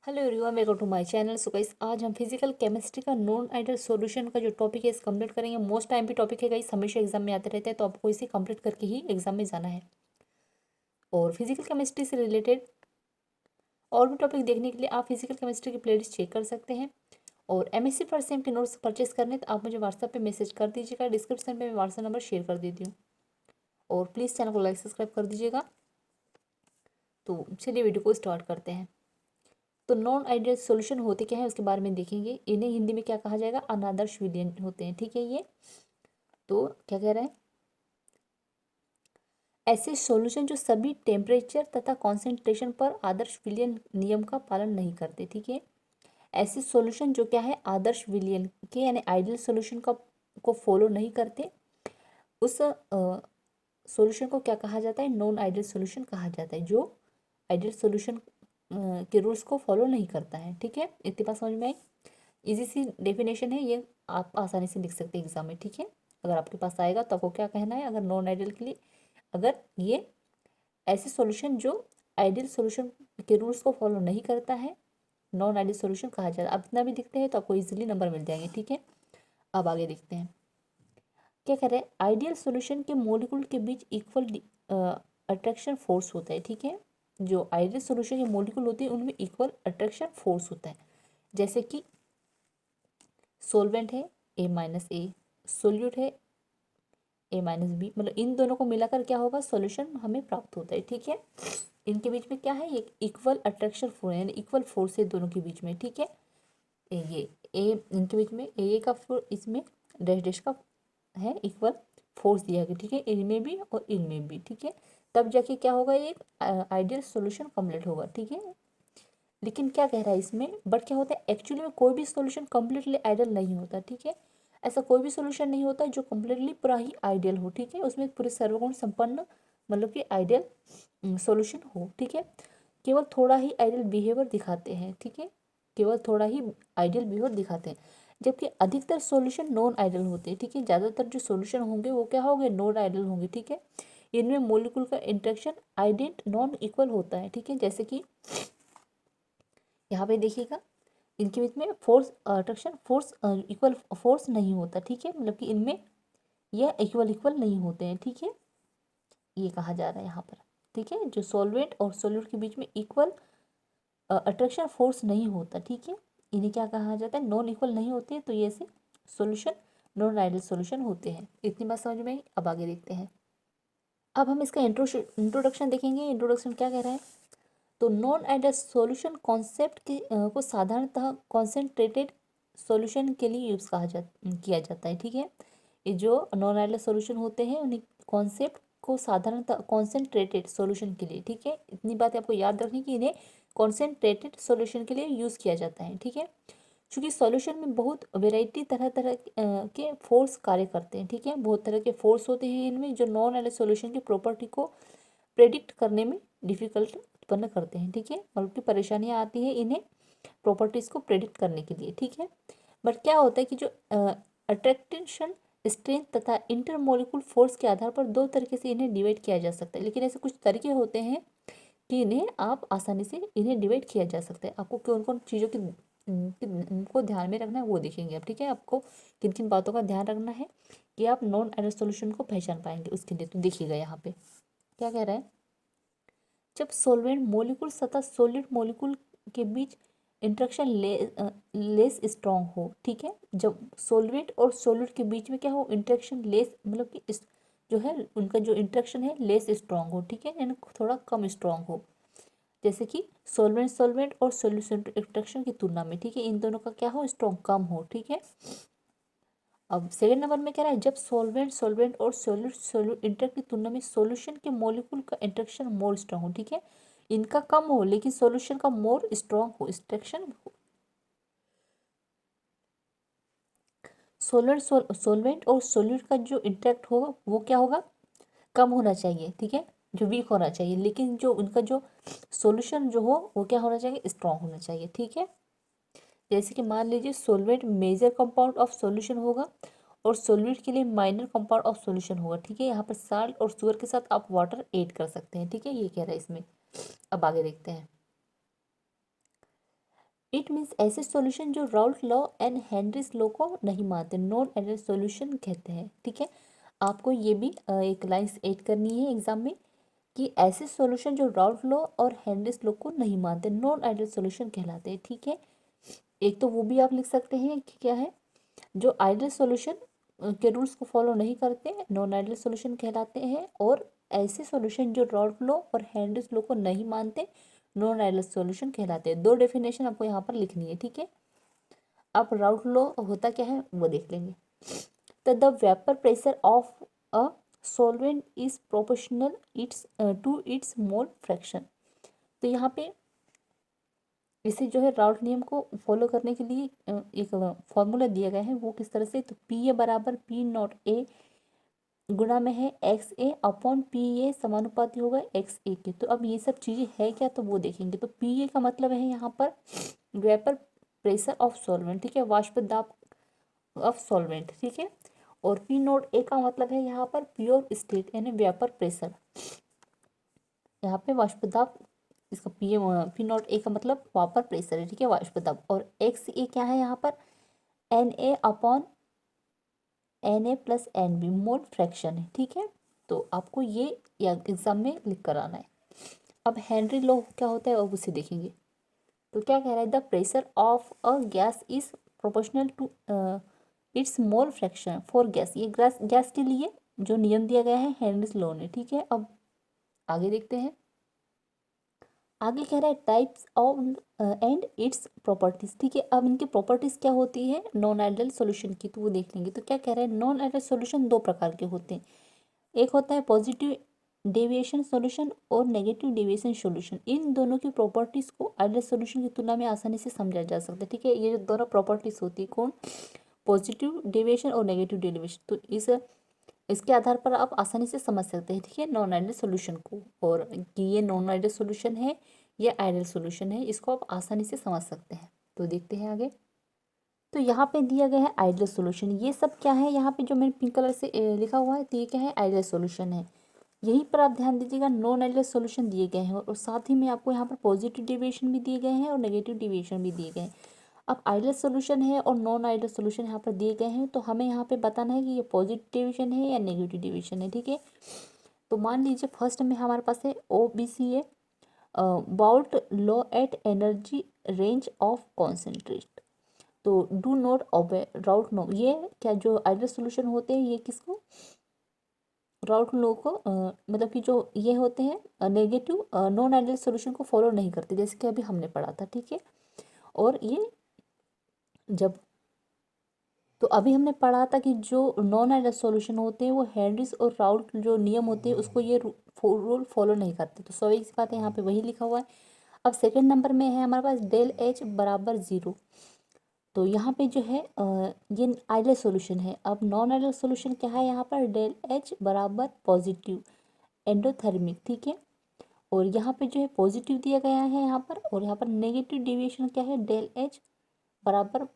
Hello everyone, welcome to my channel. So guys, आज हम physical chemistry का non ideal solution का जो टॉपिक है इस कंप्लीट करेंगे। मोस्ट टाइम भी टॉपिक है गाइस, हमेशा एग्जाम में आते रहते हैं, तो आपको इसे कंप्लीट करके ही एग्जाम में जाना है। और फिजिकल केमिस्ट्री से रिलेटेड और भी टॉपिक देखने के लिए आप फिजिकल केमिस्ट्री की प्लेलिस्ट चेक कर सकते हैं। और एमएससी फर्स्ट सेम के नोट्स परचेस करने तो आप मुझे व्हाट्सएप पे मैसेज कर दीजिएगा। डिस्क्रिप्शन में मैं व्हाट्सएप नंबर शेयर कर देती हूँ। और प्लीज़ चैनल को लाइक सब्सक्राइब कर दीजिएगा। तो चलिए वीडियो को स्टार्ट करते हैं। तो नॉन आइडियल सॉल्यूशन होते क्या है उसके बारे में देखेंगे। इन्हें हिंदी में क्या कहा जाएगा? अनादर्श विलयन होते हैं। ठीक है, ये तो क्या कह रहे हैं, ऐसे सॉल्यूशन जो सभी टेम्परेचर तथा कॉन्सेंट्रेशन पर आदर्श विलयन नियम का पालन नहीं करते। ठीक है, ऐसे सॉल्यूशन जो क्या है, आदर्श विलयन के यानी आइडियल सॉल्यूशन का को फॉलो नहीं करते, उस सॉल्यूशन को क्या कहा जाता है? नॉन आइडियल सॉल्यूशन कहा जाता है, जो आइडियल सॉल्यूशन के रूल्स को फॉलो नहीं करता है। ठीक है, इतनी बात समझ में आई। इजी सी डेफिनेशन है ये, आप आसानी से लिख सकते हैं एग्जाम में। ठीक है, अगर आपके पास आएगा तो आपको क्या कहना है, अगर नॉन आइडियल के लिए, अगर ये ऐसे सॉल्यूशन जो आइडियल सॉल्यूशन के रूल्स को फॉलो नहीं करता है, नॉन आइडियल सॉल्यूशन कहा जाता है। अब इतना भी दिखते हैं तो आपको इजीली नंबर मिल जाएंगे। ठीक है, अब आगे देखते हैं क्या कह रहे हैं। आइडियल सॉल्यूशन के मॉलिक्यूल के बीच इक्वल अट्रैक्शन फोर्स होता है। ठीक है, जो आइडियल सॉल्यूशन के मॉलिक्यूल होते हैं उनमें इक्वल अट्रैक्शन फोर्स होता है। जैसे कि सोलवेंट है A-A, सोल्यूट है A-B, मतलब इन दोनों को मिलाकर क्या होगा, सॉल्यूशन हमें प्राप्त होता है। ठीक है, इनके बीच में क्या है, एक इक्वल अट्रैक्शन फोर्स यानी इक्वल फोर्स है दोनों के बीच में। ठीक है, ये ए इनके बीच में ए का फोर्स, इसमें डैश डैश का है इक्वल फोर्स दिया गया। ठीक है, इनमें भी और इनमें भी। ठीक है, तब जाके क्या होगा, एक आइडियल सॉल्यूशन कंप्लीट होगा। ठीक है, लेकिन क्या कह रहा है इसमें, बट क्या होता है एक्चुअली में कोई भी सॉल्यूशन कम्प्लीटली आइडियल नहीं होता। ठीक है, ऐसा कोई भी सॉल्यूशन नहीं होता जो कम्प्लीटली पूरा ही आइडियल हो। ठीक है, उसमें पूरे सर्वगुण संपन्न मतलब कि आइडियल सॉल्यूशन हो। ठीक है, केवल थोड़ा ही आइडियल बिहेवियर दिखाते हैं। ठीक है, केवल थोड़ा ही आइडियल बिहेवियर दिखाते हैं, जबकि अधिकतर सॉल्यूशन नॉन आइडियल होते हैं। ठीक है, ज़्यादातर जो सॉल्यूशन होंगे वो क्या होंगे, नॉन आइडियल होंगे। ठीक है, इनमें मोलिक्यूल का इंटरेक्शन आइडेंट नॉन इक्वल होता है। ठीक है, जैसे कि यहाँ पे देखिएगा, इनके बीच में force attraction force equal force नहीं होता। ठीक है, मतलब कि इनमें यह इक्वल इक्वल नहीं होते हैं। ठीक है, ये कहा जा रहा है यहाँ पर। ठीक है, जो सॉल्वेंट और सोल्यूट के बीच में इक्वल अट्रैक्शन फोर्स नहीं होता। ठीक है, इन्हें क्या कहा जाता है, नॉन इक्वल नहीं होते, तो ये ऐसे सॉल्यूशन नॉन आइडियल सॉल्यूशन होते हैं। इतनी बात समझ में आई। अब आगे देखते हैं। अब हम इसका इंट्रोडक्शन देखेंगे। इंट्रोडक्शन क्या कह रहा है, तो नॉन आइडियल सॉल्यूशन कॉन्सेप्ट के को साधारणतः कॉन्सेंट्रेटेड सॉल्यूशन के लिए यूज़ किया जाता है। ठीक है, ये जो नॉन आइडियल सॉल्यूशन होते हैं उन्हें कॉन्सेप्ट को साधारणतः कॉन्सेंट्रेटेड सॉल्यूशन के लिए, ठीक है, इतनी बात आपको याद रखनी कि इन्हें कॉन्सेंट्रेटेड सॉल्यूशन के लिए यूज़ किया जाता है। ठीक है, क्योंकि सॉल्यूशन में बहुत वेराइटी तरह तरह के फोर्स कार्य करते हैं। ठीक है, बहुत तरह के फोर्स होते हैं इनमें, जो नॉन आइडियल सॉल्यूशन की प्रॉपर्टी को प्रेडिक्ट करने में डिफिकल्ट उत्पन्न करते हैं। ठीक है, मतलब की परेशानियाँ आती हैं इन्हें प्रॉपर्टीज़ को प्रेडिक्ट करने के लिए। ठीक है, बट क्या होता है कि जो अट्रैक्शन स्ट्रेंथ तथा इंटरमोलिकुलर फोर्स के आधार पर दो तरीके से इन्हें डिवाइड किया जा सकता है। लेकिन ऐसे कुछ तरीके होते हैं कि इन्हें आप आसानी से इन्हें डिवाइड किया जा सकता है। आपको कौन कौन चीज़ों की को ध्यान में रखना है वो देखेंगे आप। ठीक है, आपको किन किन बातों का ध्यान रखना है कि आप नॉन आइडियल सॉल्यूशन को पहचान पाएंगे, उसके लिए तो देखिएगा यहाँ पे क्या कह रहा है। जब सॉल्वेंट मोलिकुल तथा सॉलिड मोलिकुल के बीच इंट्रैक्शन लेस स्ट्रॉन्ग हो। ठीक है, जब सॉल्वेंट और सॉलिड के बीच में क्या हो, इंट्रैक्शन लेस, मतलब कि जो है उनका जो इंट्रैक्शन है लेस स्ट्रॉन्ग हो। ठीक है, यानी थोड़ा कम स्ट्रॉन्ग हो, जैसे कि सॉल्वेंट सॉल्वेंट और सॉल्यूशन इंट्रैक्शन की तुलना में। ठीक है, इन दोनों का क्या हो, स्ट्रॉन्ग कम हो। ठीक है, अब सेकेंड नंबर में क्या रहा है, जब सॉल्वेंट सॉल्वेंट और सोल्यूट सोल्यूट इंटरेक्ट की तुलना में सॉल्यूशन के मॉलिक्यूल का इंटरेक्शन मोर स्ट्रांग हो। ठीक है, इनका कम हो लेकिन सॉल्यूशन का मोर स्ट्रांग हो, इंटरेक्शन। सोलवेंट और सोल्यूट का जो इंटरेक्ट होगा वो क्या होगा, कम होना चाहिए। ठीक है, जो वीक होना चाहिए, लेकिन जो उनका जो सॉल्यूशन जो हो वो क्या होना चाहिए, स्ट्रांग होना चाहिए। ठीक है, जैसे कि मान लीजिए solvent major compound of solution होगा और सोल्यूट के लिए माइनर कंपाउंड ऑफ सॉल्यूशन होगा। ठीक है, यहाँ पर साल्ट और शुगर के साथ आप वाटर ऐड कर सकते हैं। ठीक है, ये कह रहा है इसमें। अब आगे देखते हैं। इट मीन्स ऐसे सॉल्यूशन जो Raoult law and Henry's law को नहीं मानते, नॉन आइडियल सॉल्यूशन कहते हैं। ठीक है, आपको ये भी एक लाइन ऐड करनी है एग्जाम में कि ऐसे सॉल्यूशन जो राउल्ट लॉ और हेनरीज लॉ को नहीं मानते नॉन आइडियल सॉल्यूशन कहलाते हैं। ठीक है, एक तो वो भी आप लिख सकते हैं कि क्या है, जो आइडियल सॉल्यूशन के रूल्स को फॉलो नहीं करते नॉन आइडियल सॉल्यूशन कहलाते हैं, और ऐसे सॉल्यूशन जो राउल्ट लॉ और हेनरीज लॉ को नहीं मानते नॉन आइडियल सॉल्यूशन कहलाते हैं। दो डेफिनेशन आपको यहाँ पर लिखनी है। ठीक है, अब राउल्ट लॉ होता क्या है वो देख लेंगे। तो the vapour pressure of a solvent is proportional it's to its mole fraction. तो यहाँ पे इसे जो है राउल्ट नियम को फॉलो करने के लिए एक फॉर्मूला दिया गया है, वो किस तरह से, तो पी ए बराबर पी नॉट ए गुणा में है x A upon P A समानुपाती होगा एक्स ए के। तो अब ये सब चीज़ें है क्या, तो वो देखेंगे। तो पी ए का मतलब है यहाँ पर वेपर प्रेशर ऑफ सॉल्वेंट, ठीक है, वाष्प दाब ऑफ सॉल्वेंट। ठीक है, और पी नोट ए का मतलब है यहाँ पर प्योर स्टेट यानी वेपर प्रेशर, यहाँ पे वाष्प दाब, इसका पी नॉट ए का मतलब वापर प्रेशर है। ठीक है, वाष्प दाब, और एक्स ए क्या है यहाँ पर N A upon N A plus N B mole fraction है। ठीक है, तो आपको ये एग्जाम में लिख कर आना है। अब हेनरी लॉ क्या होता है अब उसे देखेंगे। तो क्या कह रहा है, the pressure of a gas is proportional to its mole fraction for gas. ये गैस के लिए जो नियम दिया गया है हेनरीज लॉ ने। ठीक है, अब आगे देखते हैं। आगे कह रहा है types of and its properties. ठीक है, अब इनकी प्रॉपर्टीज क्या होती है नॉन आइडियल सॉल्यूशन की, तो वो देख लेंगे। तो क्या कह रहा है, नॉन आइडियल सॉल्यूशन दो प्रकार के होते हैं, एक होता है पॉजिटिव डेविएशन सॉल्यूशन और नेगेटिव डेविएशन सॉल्यूशन। इन दोनों की प्रॉपर्टीज को आइडियल सॉल्यूशन की तुलना में आसानी से समझा जा सकता है। ठीक है, ये जो दोनों प्रॉपर्टीज होती है, कौन, पॉजिटिव डेविएशन और नेगेटिव डेविएशन, तो इसके आधार पर आप आसानी से समझ सकते हैं। ठीक है, नॉन आइडियल सॉल्यूशन को, और कि ये नॉन आइडियल सॉल्यूशन है या आइडियल सॉल्यूशन है, इसको आप आसानी से समझ सकते हैं। तो देखते हैं आगे। तो यहाँ पे दिया गया है आइडियल सॉल्यूशन, ये सब क्या है, यहाँ पे जो मैंने पिंक कलर से लिखा हुआ है, तो ये क्या है, आइडियल सॉल्यूशन है। यहीं पर आप ध्यान दीजिएगा, नॉन आइडियल सॉल्यूशन दिए गए हैं, और साथ ही में आपको यहाँ पर पॉजिटिव डेविएशन भी दिए गए हैं और नेगेटिव डेविएशन भी दिए गए हैं। अब आइडियल सॉल्यूशन है और नॉन आइडियल सॉल्यूशन यहाँ पर दिए गए हैं, तो हमें यहाँ पे बताना है कि ये पॉजिटिव डेविएशन है या नेगेटिव डेविएशन है। ठीक है, तो मान लीजिए फर्स्ट में हमारे पास है O B C A, Raoult law at energy range of concentrate. तो do not obey Raoult no, ये क्या जो आइडियल सॉल्यूशन होते हैं ये किसको, राउट लो को मतलब कि जो ये होते हैं नेगेटिव नॉन आइडियल सॉल्यूशन को फॉलो नहीं करते, जैसे कि अभी हमने पढ़ा था। ठीक है, और ये जब, तो अभी हमने पढ़ा था कि जो नॉन आइडियल सॉल्यूशन होते हैं वो हेनरीज और राउल्ट जो नियम होते हैं उसको ये रूल फॉलो नहीं करते। तो स्वाभाविक सी बात है, यहाँ पे वही लिखा हुआ है। अब सेकंड नंबर में है हमारे पास डेल एच बराबर 0। तो यहाँ पे जो है ये आइडियल सॉल्यूशन है। अब नॉन आइडियल सॉल्यूशन क्या है, यहाँ पर डेल एच बराबर पॉजिटिव एंडोथर्मिक। ठीक है, और यहाँ पे जो है पॉजिटिव दिया गया है यहाँ पर, और यहाँ पर नेगेटिव डेविएशन क्या है, डेल एच बराबर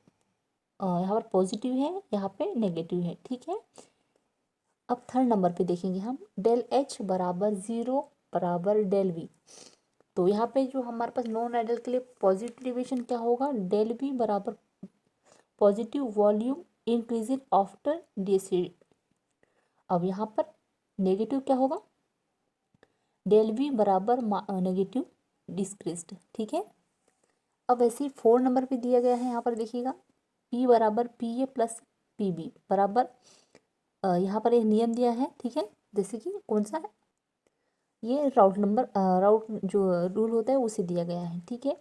यहाँ पर पॉजिटिव है, यहाँ पे नेगेटिव है। ठीक है, अब थर्ड नंबर पे देखेंगे हम, डेल एच बराबर 0 बराबर डेल वी। तो यहाँ पे जो हमारे पास नॉन आइडियल के लिए पॉजिटिव डेविएशन क्या होगा, डेल वी बराबर पॉजिटिव वॉल्यूम इंक्रीजिंग आफ्टर डेसिड। अब यहाँ पर नेगेटिव क्या होगा, डेल वी बराबर नेगेटिव डिस्क्रीस्ड। ठीक है, अब ऐसे ही 4 नंबर पे दिया गया है, यहाँ पर देखिएगा P बराबर P A plus P B बराबर यहाँ पर एक नियम दिया है। ठीक है, जैसे कि कौन सा है, ये राउट जो रूल होता है उसे दिया गया है। ठीक है,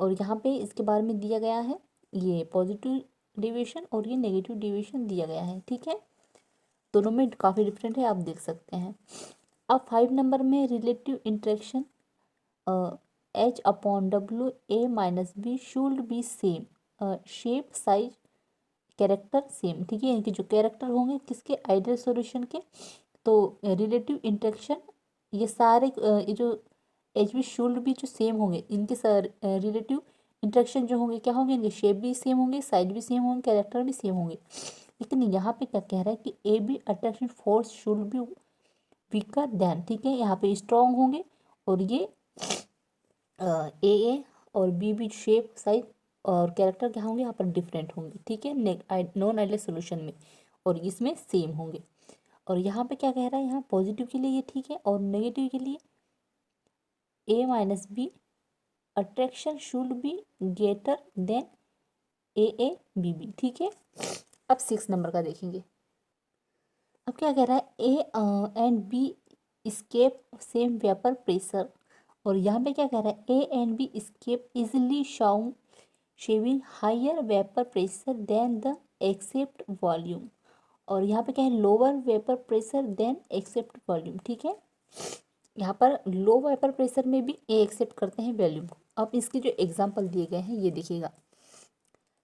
और यहाँ पे इसके बारे में दिया गया है ये पॉजिटिव डेविएशन और ये नेगेटिव डेविएशन दिया गया है। ठीक है, दोनों में काफ़ी डिफरेंट है, आप देख सकते हैं। अब 5 नंबर में relative interaction H upon W A minus B should be same shape size character same. ठीक है, इनके जो कैरेक्टर होंगे किसके, आइडियल सॉल्यूशन के, तो रिलेटिव इंटरेक्शन ये सारे ये जो एच बी शुड भी जो सेम होंगे, इनके रिलेटिव इंटरेक्शन जो होंगे क्या होंगे, इनके शेप भी सेम होंगे, साइज भी सेम होंगे, कैरेक्टर भी सेम होंगे। लेकिन यहाँ पे क्या कह रहा है कि A B attraction force should be weaker than. ठीक है, यहाँ पे स्ट्रॉन्ग होंगे, और ये ए और बी शेप साइज और कैरेक्टर क्या होंगे यहाँ पर डिफरेंट होंगे, ठीक है, नॉन आइडियल सोल्यूशन में, और इसमें सेम होंगे। और यहाँ पे क्या कह रहा है, यहाँ पॉजिटिव के लिए ये ठीक है और नेगेटिव के लिए A minus B attraction should be greater than A B B, ठीक है। अब 6 नंबर का देखेंगे। अब क्या कह रहा है, A and B escape same vapour pressure, और यहाँ पे क्या कह रहा है, A and B escape easily shown showing higher vapour pressure than the expected volume, और यहाँ पे क्या है, lower vapour pressure than expected volume, ठीक है। यहाँ पर लो वेपर प्रेशर में भी ए एक्सेप्ट करते हैं वॉल्यूम को। अब इसके जो एग्जाम्पल दिए गए हैं ये देखिएगा,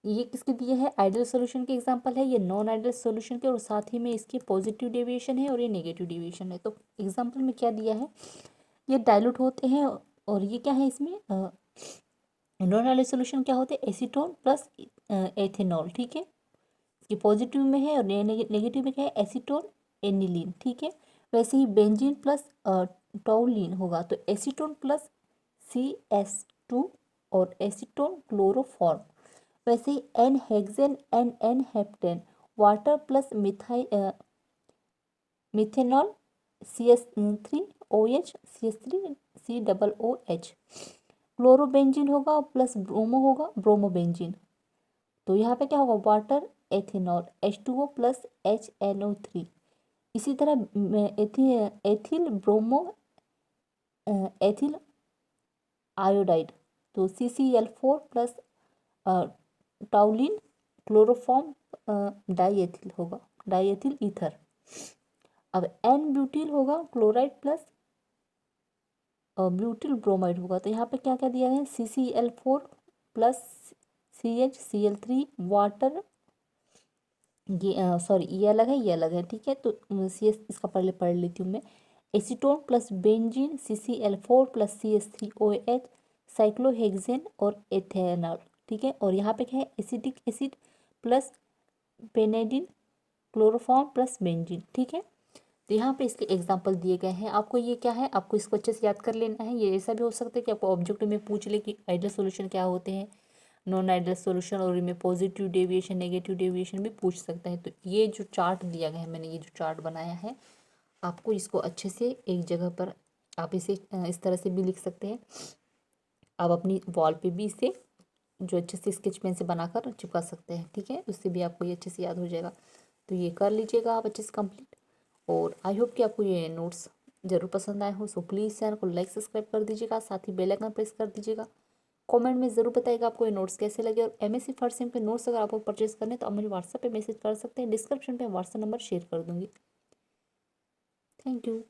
ये किसके दिए हैं, आइडियल सॉल्यूशन के एग्जांपल है, ये नॉन आइडियल सॉल्यूशन के, और साथ ही में इसके पॉजिटिव डेविएशन है और ये नेगेटिव डेविएशन है। तो एग्जांपल में क्या दिया है, ये डाइल्यूट होते हैं, और ये क्या है इसमें नॉन आइडियल सॉल्यूशन क्या होते हैं, एसीटोन प्लस एथेनॉल, ठीक है। इसके पॉजिटिव में है और नेगेटिव में क्या है, एसीटोन एनिलीन, ठीक है। वैसे ही बेंजीन प्लस टोलिन होगा तो एसीटोन प्लस CS2 और एसीटोन क्लोरोफॉर्म। वैसे ही N hexane N heptane water plus methanol CS3OH CS3COOH। Chlorobenzene होगा प्लस ब्रोमो होगा ब्रोमोबेंजीन। तो यहाँ पे क्या होगा, water ethanol H2O plus HNO3। इसी तरह एथिल ब्रोमो एथिल आयोडाइड तो CCl4 प्लस टाउलिन क्लोरोफॉर्म डाईएथिल होगा, डाईएथिल ईथर। अब एन ब्यूटिल होगा क्लोराइड प्लस ब्यूटिल ब्रोमाइड होगा। तो यहाँ पे क्या क्या दिया है, CCl4 प्लस CHCl3 वाटर, ये सॉरी ये अलग है ये अलग है, ठीक है। तो CS इसका पहले पढ़ लेती हूँ मैं, acetone plus benzene CCl4 plus CH3OH cyclohexane और एथेनॉल, ठीक है। और यहाँ पे क्या है, acetic acid plus pyridine chloroform plus benzene, ठीक है। तो यहाँ पे इसके एग्जाम्पल दिए गए हैं। आपको ये क्या है, आपको इसको अच्छे से याद कर लेना है। ये ऐसा भी हो सकता है कि आपको ऑब्जेक्ट में पूछ ले कि आइडियल सॉल्यूशन क्या होते हैं, नॉन आइडियल सॉल्यूशन, और इनमें पॉजिटिव डेविएशन नेगेटिव डेविएशन भी पूछ सकता है। तो ये जो चार्ट दिया गया है, मैंने ये जो चार्ट बनाया है, आपको इसको अच्छे से एक जगह पर आप इसे इस तरह से भी लिख सकते हैं। आप अपनी वॉल पे भी इसे जो अच्छे से स्केच पेन से बनाकर चिपका सकते हैं, ठीक है। उससे भी आपको ये अच्छे से याद हो जाएगा। तो ये कर लीजिएगा आप अच्छे से कंप्लीट। और आई होप कि आपको ये नोट्स ज़रूर पसंद आए हो। सो प्लीज़ चैनल को लाइक सब्सक्राइब कर दीजिएगा, साथ ही बेल आइकन प्रेस कर दीजिएगा। कमेंट में ज़रूर बताइएगा आपको ये नोट्स कैसे लगे। और MSc फर्स्ट सेम पे नोट्स अगर आपको परचेज करने तो आप मुझे व्हाट्सएप पे मैसेज कर सकते हैं। डिस्क्रिप्शन पे व्हाट्सएप नंबर शेयर कर दूँगी। Thank you.